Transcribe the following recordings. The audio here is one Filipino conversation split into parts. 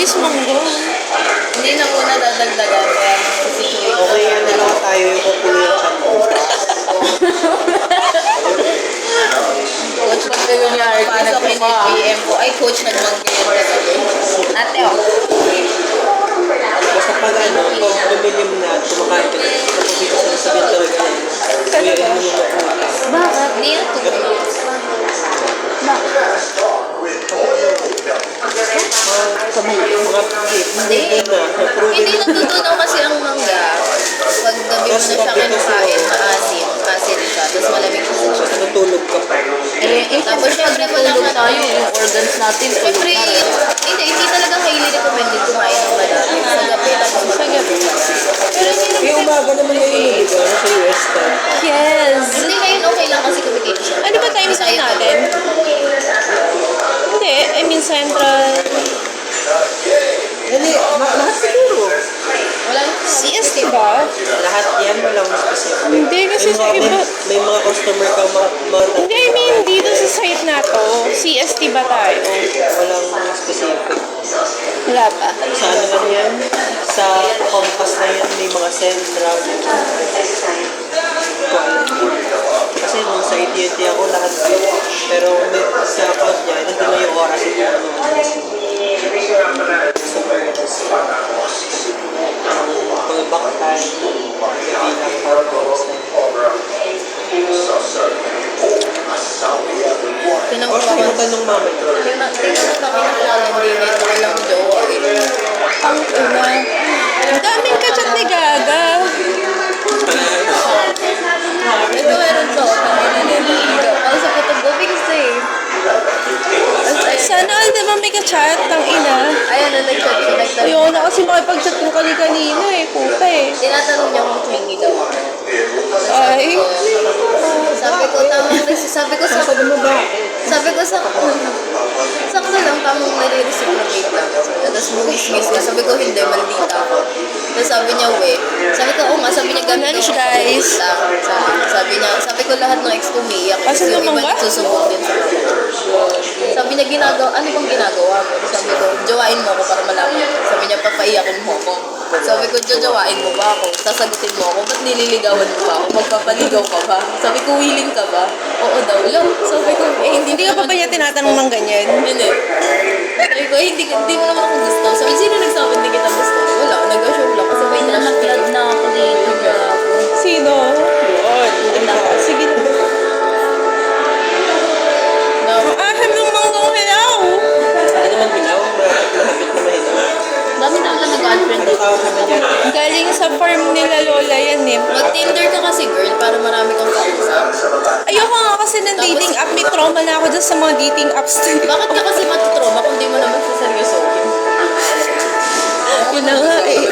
is manggo. Hindi na muna dadagdagan. Kaya situation. Okay, yan na lang tayo yung kukunin yung chan ko. Coach, pag pasok in 8 a.m. ko, ay coach, nagmanggayan ka gabi. Ate, oh. Basta pag pag lumilim na at kumakain ka na, tapos dito sa sabihin talaga, kuya, yun yung makuha. Bakit? Hindi na tulog. Hindi. Hindi natutunaw kasi ang mangga. Pag gabi mo na siya kinakain, maasim. Asin siya. Tapos malamig siya. Tapos natulog ka pa. Tapos syempre mo lang Tayo, yung organs natin, tulog Siyempre, na rin. hindi talaga highly recommended kumain ng malaki. Sa gabi lang. Sa gabi. Pero hindi naman. Yung umaga naman ngayon, di ba? Sa US time. Yes. Hindi ngayon okay lang kasi kumikita siya. Ano ba time zone natin? Hindi, I mean central. Hindi, lahat siguro. Wala na. CST ba? Lahat yan, walang specific. Hindi, kasi sa iba. May mga customer ka, Hindi, I mean, dito sa site na to, CST ba tayo? walang specific. Wala pa. Sa ano lang yan? Sa compass na yan, may mga central. Kasi nung sa AT&T ako, lahat. Pero sa account niya, nandun na yung oras ito. Ang back time, gabi lang, pagkakas na. Tinanong Or ko tanong mama ito. Tingnan mo kami ng kalendar nito. Walang jowa eh. Ang una. Ang daming kachat ni Gaga. Ito meron to. Ay, sa photography kasi. Sana all naman may kachat, tang ina. Ayan na, nag-chat siya. Nagtanong. Ayoko na kasi makipag-chat ko kanina eh. Puta eh. Tinatanong niya kung clingy daw ako. Ay. Sabi ko, tamang sabi ko sa... Sabi mo ba? Sabi ko sa... Sakto lang, tamang nare-reciprocate lang. Tapos buwis-wis ka. Sabi ko, hindi, maldita ako. Tapos sabi niya, we. Sabi ko, oo nga, sabi niya, ganun Lunch, guys. Sabi ko, lahat ng ex ko umiiyak. Asan Kasi yung naman iba ba? nagsusumbong din sa akin. Sabi niya, ano bang ginagawa mo? Sabi ko, jowain mo ako para malaman. Sabi niya, papaiyakin mo ako. Sabi ko, jojowain mo ba ako? Sasagutin mo ako, ba't nililigawan mo ba ako? Magpapaligaw ka ba? Sabi ko, willing ka ba? Oo daw lang. Sabi ko, Hindi ka pa ba niya tinatanong ng ganyan? Hindi. Sabi ko, hindi mo naman ako gusto. Sabi, sino nagsabi hindi kita gusto? Wala, nag-assume lang. Kasi may nag-flood na ako dito. Sino? Yun. Sige na. Ang aham ng manggong hilaw. Ano naman hilaw? Mahapit na mahilaw. Dami na lang nag-girlfriend Ang dito. tawag naman yan. Galing sa farm nila Lola yan eh. Mag-Tinder ka kasi, girl, para marami kang kausap. Ayoko nga kasi ng dating app. May trauma na ako dyan sa mga dating apps. Bakit ka kasi matutroma kung di mo naman saseryosohin? Yun na nga eh.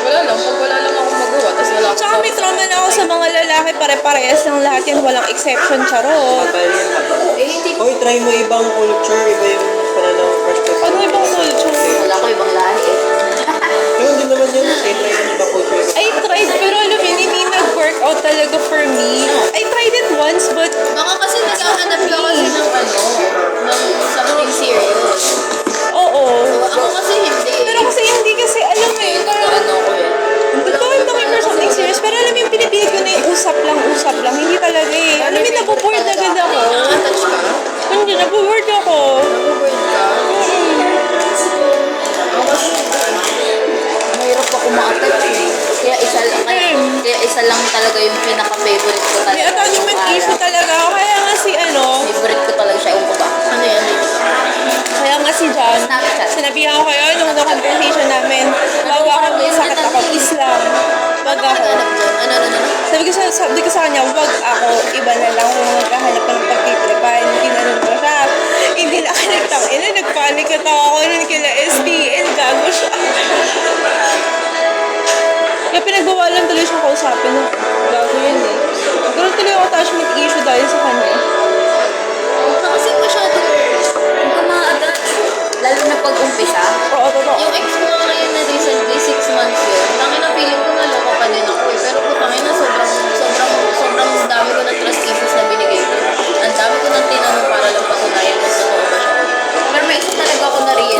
Wala lang, pag wala lang akong magawa, tapos wala akong Tsaka may trauma na ako sa mga lalaki. Pare-parehas ng lahat yan. Walang exception, charot. Habal yan, habal. hindi ko. Hoy, try mo ibang culture, iba yung pananaw perspective. Ano ibang culture? Wala ko ibang lahi eh. Pero hindi naman yun, same lang yung ibang culture. I tried, pero alam mo, hindi nag-workout talaga for me. I tried it once, but Baka kasi naghahanap ka kasi ng something serious. oo. Ako kasi hindi. Pero kasi hindi kasi, alam mo yun, parang Ano ko eh. totoo looking for something serious. Pero alam mo yung pinipilit ko na yung usap lang. Hindi talaga eh. Alam mo yung nabuboard na agad ako. Nakatouch ka? Hindi, nabuboard ako. Nabuboard ka? Ako kasi, mahirap ako ma-attach eh. Kaya isa lang talaga yung pinaka-favorite ko talaga. May attachment Yung issue talaga ako. Kaya nga si Favorite ko talaga siya. Ewan ko ba? Ano yan? kaya nga si John, Snapchat. sinabihan ko kayo nung conversation namin, bago ako may sakit ako, Islam. Wag Ano ako. ka naghanap dyan? Ano? Sabi ko sa kanya, wag ako, iba na lang kung magkahanap ka ng pagtitripan. Tinanong ko siya, hindi na kanagtang ina, nagpanik na ako nun kila STL, gago siya. Kaya pinagbawalan tuloy siyang kausapin na, gago yun eh. Pero tuloy ako attachment issue dahil sa kanya. Kasi masyado, hindi ko ma-attach. Lalo na pag-umpisa. Oo, totoo. Yung ex ko nga ngayon na recently, 6 months yun. Tangin na feeling ko naloko pa din ako eh. Pero putangin na sobrang dami ko ng trust issues na binigay ko. Ang dami ko nang tinanong para lang patunayan kung totoo ba siya. Pero may isa talaga ako na-realize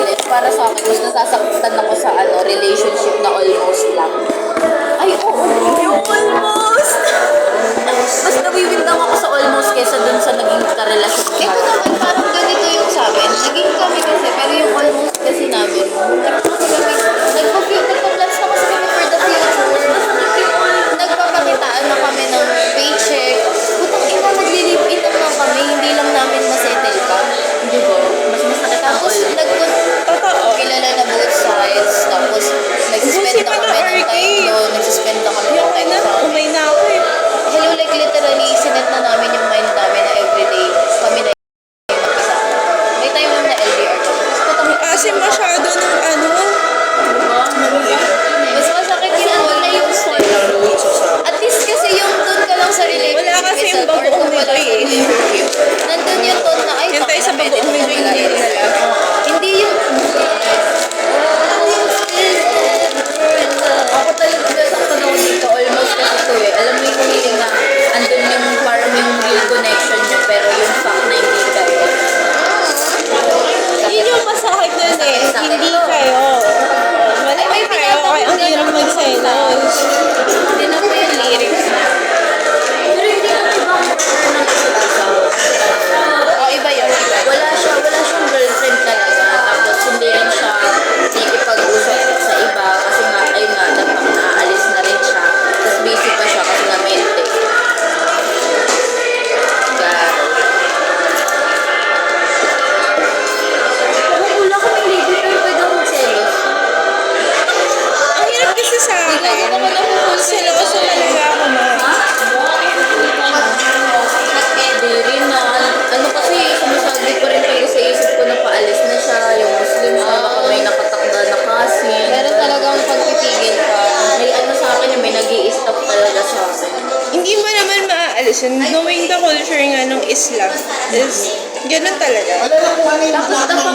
akin. Ikaw naman ako. Seloso talaga ako, ma. Hindi rin na, ano kasi, sumasabi pa rin kayo sa isip ko na paalis na siya, yung Muslim siya, baka may nakatakda na kasi. Pero talagang pagpipigil ka, may ano sa akin, may nag-i-stop talaga sa akin. Hindi mo naman maaalis yun. Knowing the culture nga ng Islam is ganun talaga. Tapos dapat pa ano,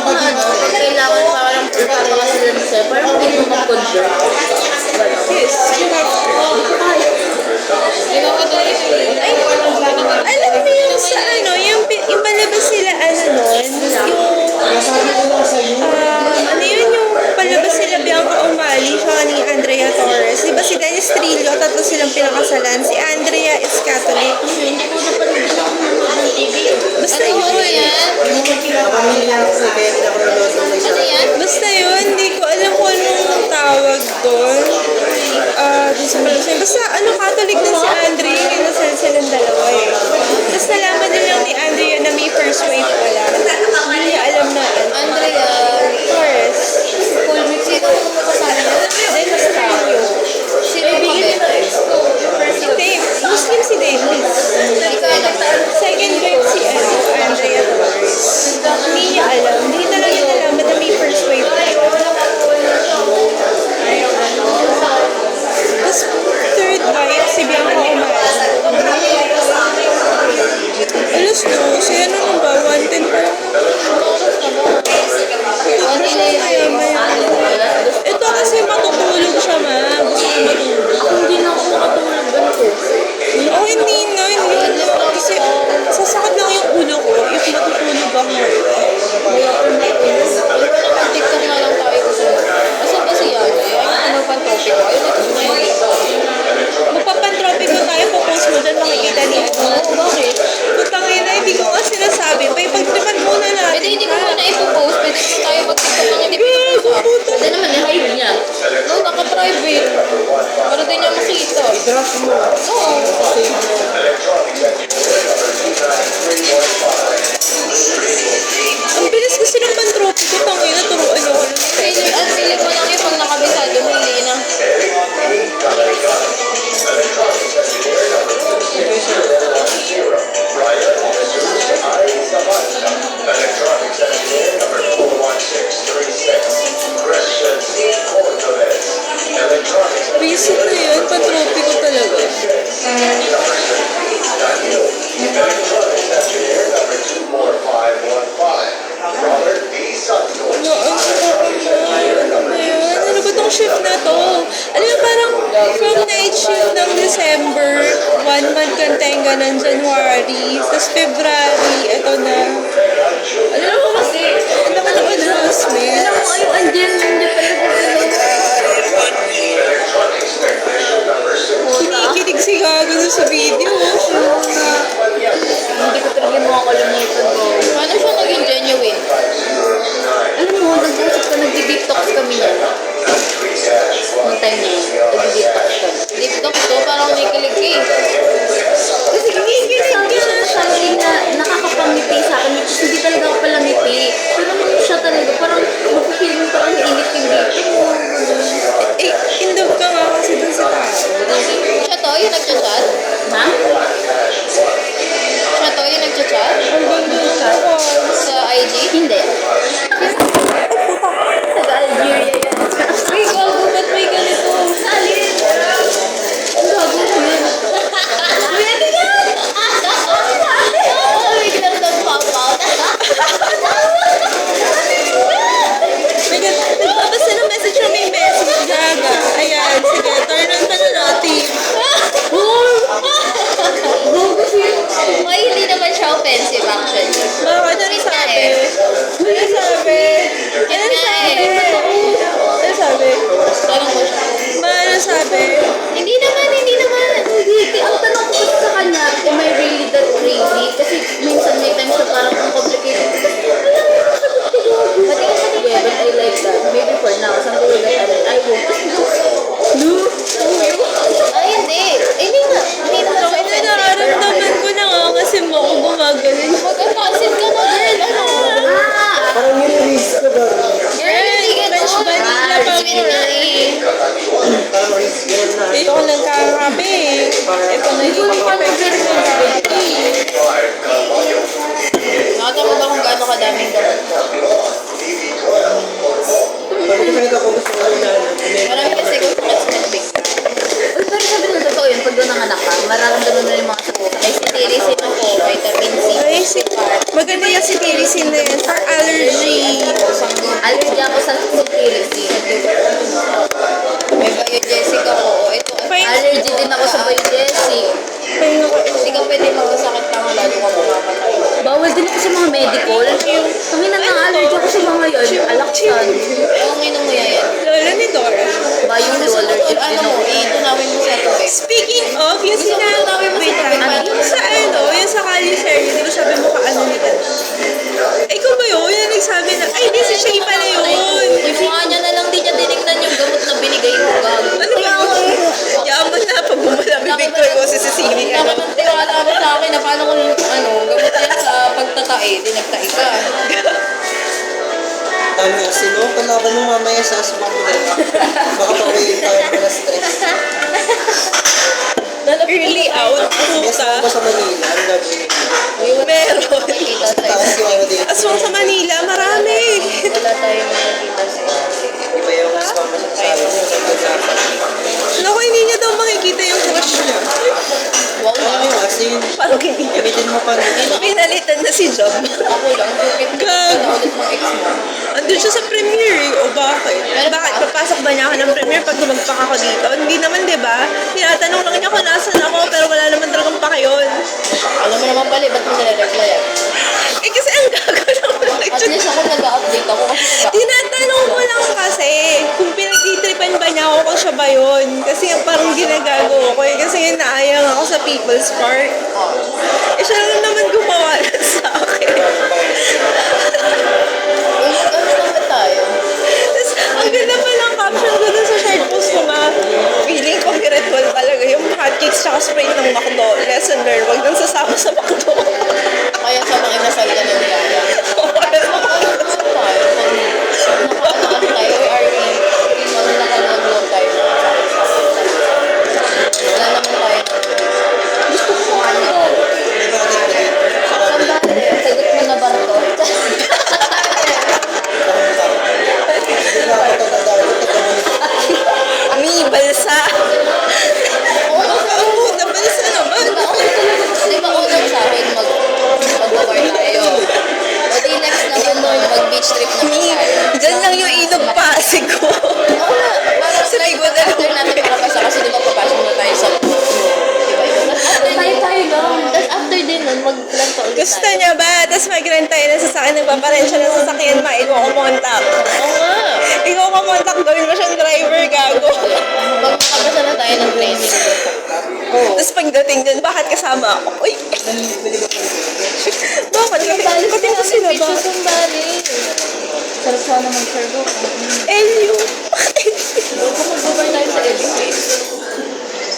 pag kailangan parang parang sila na siya, parang hindi mo mag-convert. Yes, you have to. Ay, alam mo yung sa ano, yung palabas sila ano nun, ano yun, yung palabas sila Bianca Umali, siya ni Andrea Torres. Di ba si Dennis Trillo, tatlo silang pinakasalan. Si Andrea is Catholic. Hindi ko na pala din ako nanonood ng TV. Basta yun. Kapamilya ako sa kaya hindi ako nanonood ng isa. Ano yan? Basta yun, hindi ko alam kung anong tawag doon. Dun sa palabas. Basta ano, Catholic din si Andrea, yung nasal silang dalawa eh. Tapos nalaman din lang ni Andrea na may first wave pala. Hindi niya alam na ano. Andrea, Torres. full mix ito kung makasama niya. Dennis Trillo. Sino ba Si Dave. Muslim si David. Second wave si Andrea Torres. Hindi niya alam. Hindi na lang niya nalaman na may first wave pala. Tapos third wife, si Bianca Umali. Alas no, si ano nung ba? 110 pa lang. Ito kasi matutulog siya, ma. Gusto ko matulog. Hindi na ako makatulog ganito. Oh, hindi na. Hindi na. Kasi sasakit lang yung ulo ko if matutulog ako. TikTok na lang tayo kasi. Asan ba si Yana? Ayaw ko magpan-topic ko. Ayaw ito na Magpapantropic ko tayo, popost mo dyan, makikita ni ano. Bakit? Putangin na, hindi ko nga sinasabi. Pagtripan muna natin. Pwede hindi ko muna ipopost. Pwede ko tayo mag-TikTok ng hindi pinag-usap. Pwede naman i-hide niya. No, naka-private. Para din niya makita. I-drop mo. Oo. Ang bilis kasi ng pantropic ko, tangin na, turuan niyo ako. Ang feeling mo lang yung pag nakabisado mo, hindi na. Basic na yun, pantropic ko talaga. Ano ba tong shift na to? Alam mo, parang from night shift ng December, 1 month kang tenga ng January, tapos February, eto na. Alam mo kasi, ang laki ng adjustment. Alam mo, yung andyan, hindi pala Kinikilig si Gago dun sa video. hindi ko talaga makakalimutan ko. Paano siya naging genuine? Alam mo, nag-usap ka, nag-detox kami yan. Noong time na yun, nag-detox ka. Detox to, parang may kilig ka eh. Kasi kinikilig ka. Sabi na nakakapangiti sa akin, which is hindi talaga ako palangiti. Pero nung siya talaga, parang mag-feel mo parang nainit yung dito mo. Eh, in love ka nga kasi dun sa tao. Siya to, yung nagchat-chat? Ha? Siya to, yung nagchat-chat? Ang ganda ng mukha. Sa IG? Hindi. Taga-Algeria yan. Ay, gago, ba't may ganito? Alin? Ang gago ko yun. Ganun na. Dito ko nagkakape eh. Ito na Hindi ko yung pa responsibility. Nakita mo ba kung gaano kadaming gamot ko? Pag pinag ako gusto ko na Marami kasi kung sakit bigla. Uy, pero sabi na totoo yun, pag doon nanganak ka, mararamdaman mo na yung mga sakit. May cetirizine ako, vitamin C. Ay, maganda yung cetirizine na yun for allergy. Allergy ako sa cetirizine. May biogesic ako. Ito, allergy din ako sa biogesic. Pahinga ko. Hindi ka pwede magkasakit lang, lalo ka mamamatay. Bawal din ako sa mga medical. Kami na allergy ako sa mga yun. Alaksan. Oo, ngayon mo yan. Lola ni Dora. Biofuel allergic din ako. Itunawin mo sa tubig. Speaking of, yung sinabi, wait lang, yung sa ano, yung sa Caliceria, di ba sabi mo ka ano nila? Ay, ikaw ba yun? Yung nagsabi na, ay, di si Shay pala yun. Yung mukha niya na lang, di niya tinignan yung gamot na binigay ko. Gago. Ano ba yun? Yaman na, pag bumala, bibigtoy ko si Cecilia. Dapat ang tiwala mo sa akin na paano kung gamot yan sa pagtatae, di nagtae ka. dami kasi no, kalaban mo mamaya sa asma mo din. Baka pawiin tayo pala stress. Early out, Yes, puta. ako sa Manila, ang gagawin. Meron. Makikita sa'yo. Tapos yung ano din, Aswang sa Manila, marami. Wala tayong makikita sa'yo. iba yung asma mo sa sabi mo, nagkakasa. Naku, hindi niya daw makikita yung crush niya. Wow, Ano yung asin? Parang hindi. Gamitin mo pa rin. Pinalitan na si Job. ako lang. Bakit Gago. na ulit ng ex mo? Andun siya sa premiere eh. O bakit? Bakit? Papasok ba niya ako ng premiere pag tumagpak ako dito? Hindi naman, di ba? Tinatanong lang niya kung nasan ako, pero wala naman talagang pake yun. Alam mo naman pala, ba't mo nire-reply yan? Eh kasi ang gago naman. At least ako nag-update ako kasi Tinatanong ko lang kasi kung pinagtitripan ba niya ako kung siya ba yun. Kasi yung parang ginagago ko eh. Kasi yung naayang ako sa People's Park. Eh siya lang naman gumawa na sa akin. ano naman tayo? Tapos, ang ganda pa lang caption ko dun sa shared post ko nga. Feeling ko ritual talaga yung hotcakes tsaka Sprite ng McDo. Lesson learned, wag nang sasama sa McDo. Kaya sa mga inasal ka ng yaya. Ano tayo? Nakaano tayo? RP. Nakanood tayo na wala naman tayo. Gusto ko ano. Sandali. Sagot mo na barko. Mi, balsa. Oo, puta, balsa naman. Di ba unang sa akin mag-bar tayo? O di next naman nun, mag-beach trip naman Mi, tayo. dyan lang yung ilog pasig ko. Oo nga, parang Sa likod na after natin makapasa kasi di ba papasok na tayo sa di ba yun? Tayo lang. Tapos after din nun, mag-plan pa ulit Gusto tayo. niya ba? Tapos mag-rent tayo ng sasakyan, nagpaparent siya ng sasakyan, ikaw kumontak. Oo nga. Ikaw kumontak, gawin mo siyang driver, gago. Pag makapasa na tayo ng training. Tapos pagdating dyan, bakit kasama ako? Uy! Bakit? Pati mo sila ba? Picture sandali. Sarap sana mag-servo. Elio! Kung mag-bar tayo sa LU.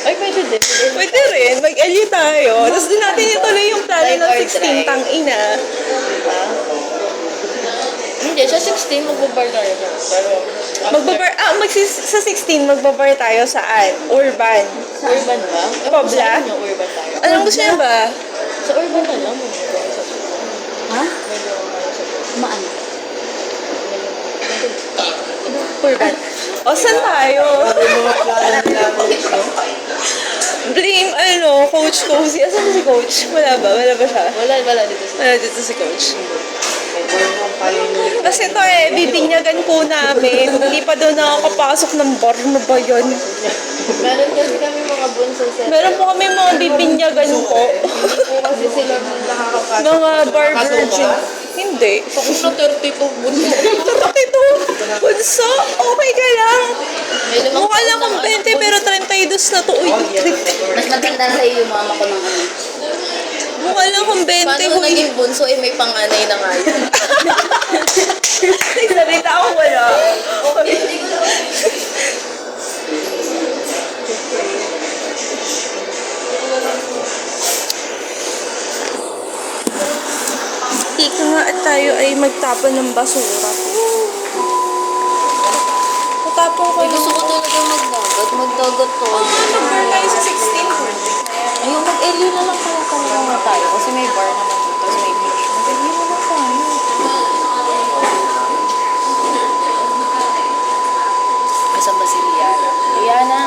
Ay, pwede din. Pwede rin, mag-Elio tayo. Tapos doon natin ituloy yung plano Drive ng or 16, drive. tang-ina. Hindi, sa 16 mag-bar tayo. Pero, Sa 16, magbabar tayo saan? Urban. sa urban ba? Pobla? Sa inyo, urban tayo. Anong gusto niya ba? Sa urban na lang. Ha? Maan. Urban. O, saan tayo? Yung mga plano nila mo, no? Blame, Coach Cozy. Asan si Coach? Wala ba? Wala ba siya? Wala dito sa... Wala dito si Coach. May buwan kang palinuli. Kasi ito bibinyagan po namin. Hindi pa doon nakakapasok ng bar. Ano ba yun? Meron kasi kami mga bunso sa... Meron po kami mga bibinyagan po. Hindi po kasi sila nakakapasok. Mga bar virgin. Hindi. Kung na 32 bunso. Tatak ito. Bunso, okay ka lang. May limang Mukha lang taon kung ng 20 pero 32 na to. Uy, Mas matanda sa iyo yung mama ko ng ano. mukha lang kung 20. Paano Uy, naging bunso may panganay na nga yun? nagsalita ako wala. Ika nga at tayo ay magtapon ng basura. Matapon maghapon ko. Ay, gusto ko talaga magdagat. Magdagat to. Oo nga, mag-bar tayo sa 16. Ayun, mag-LU na lang kaya talaga tayo. Kasi may bar naman dito. Tapos may beach. Mag-LU na lang tayo. Sa Basiliana. Liana.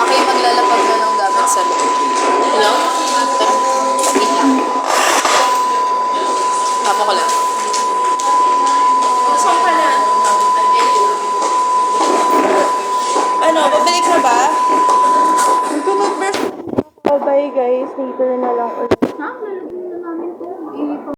Okay, maglalapag na ng gamit sa loob. Hello? Wait lang. Papa ko lang. Saan ka na? Ano, pabalik na ba? Mag-brush. Bye guys, later na lang ulit. Ha? Lalagyan na namin to.